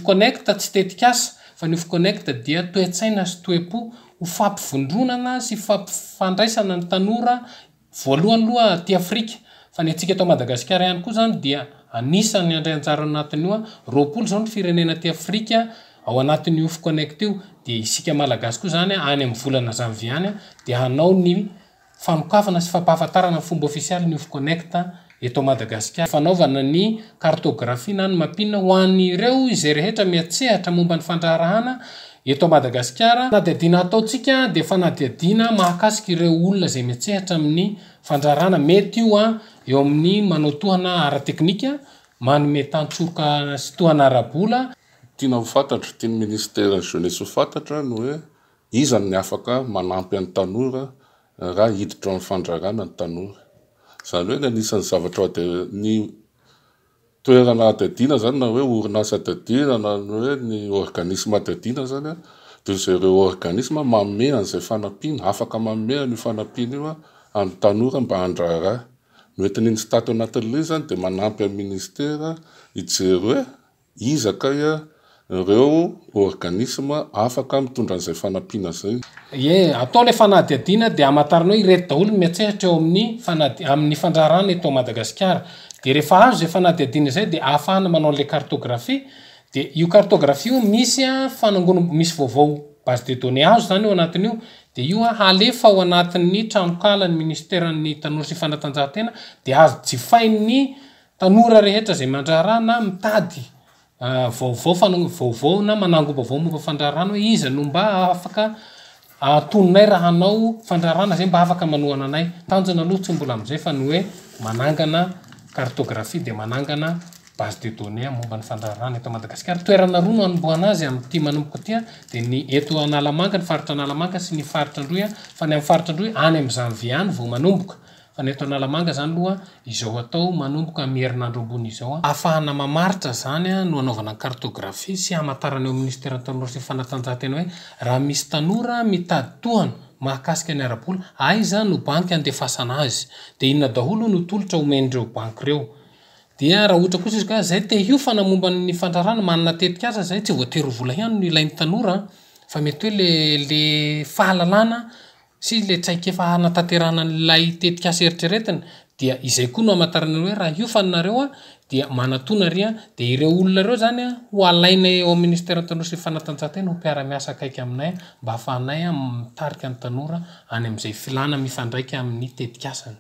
Connecta tsy tetikasa fa ny connecta dia toe-tsaina sy toe-po ho fampivondronana sy fampifandraisana ny tanora voalohany loha aty Afrika fa ny antsika eto Madagasikara ihany koa zany dia anisany andray anjara anatiny io roapolo zao ny firenena aty Afrika ao anatiny io connect io dia isika malagasy koa zany any amin'ny volana janvier dia hanao ny fanokafana sy fampahafantarana ny fomba ofisialy ny connecta eto Madagasikara fanaovana ny cartographie na ny mapinina ho an'ireo izay rehetra miatsehatra momba ny fandraharahana eto Madagasikara na dia adina ataotsika dia fanadihadina mahakasika ireo olona izay miatsehatra amin'ny fandraharahana mety io eo amin'ny manao tohana ara-teknika manome tantsoka sy tohana ara-bola tiana ho fantatra tiany ministère jeunesse ho fantatra no hoe izany ny afaka manampy an'ny tanora raha hiditra amin'ny fandraharahana ny tanora zany hoe anisan'ny zavatra ny toerana adadina zany na hoe orinasa adadina na hoe ny organisme adadina zany dia zay ireo organisme manome an'izay fanampiana afaka manome an'io fanampiana io amin'ny tanora mba handraharaha no entin'iny tsy tato anatin'ilay zany dia manampy amin'ny ministère hijery hoe izaka ireo organisme afaka mitondra an'izay fanampiana zay. Atao le fanadihadina dia hamantaranao ireto daholo miatsehatra eo amin'ny fandraharahana eto Madagasikara dia rehefa azo zay fanadihadina zay dia ahafahana manao le cartographie dia io cartographie io misy fanangono misy vaovao base de données azo zany eo anatin'io dia io halefa ao anatin'ny tranokala ny ministèren'ny tanora sy fanatanjahantena dia azo jifain'ny tanora rehetra zay mandraharahana mitady vaovao na manango vaovao momba fandraharahana hoe iza no mba afaka atononay raha hanao fandraharahana zay mba afaka manohana anay tanjona aloha tsy mbola amin'izay fa ny hoe manangana cartographie dia manangana base de données momba ny fandraharahana eto Madagasikara toerana roa no anombohana azy amin'ity manomboka ty dia ny eto Analamanga ny faritra Analamanga sy ny faritra Androy fa ny amin'ny faritra Androy any amin'ny janvier any vao manomboka fa ny eto Analamanga zany aloha izao atao manomboka amin'ny herinandro ambony izao ahafahana mamaritra zany no anaovana cartographie sy hamantarana eo ministère tanora sy fanatanjahantena hoe raha misy tanora mitady tohana mahakasika ny ara-bola aiza no banky andefasana azy dia inona daholo no tolotra omen'ireo banky ireo dia raha ohatra kosa izy ka zay te hiofana momba ny fandraharahana manana tetika aza zay tsy voatery vola ihany no ilain'ny tanora fa mety hoe le fahalalana sy le tsaikefa hanatanterahana n'ilay tetika asa eritreretina dia izay koa no hamantarana hoe raha iofanareo dia manatona ry dia ireo olona ireo zany ho alaina eo amin'ny ministère tanora sy fanatanjahantena ho mpiara-miasa akaiky aminay mba hahafahanay mitarika ny tanora any amin'izay filana mifandraika amin'ny tetikasany.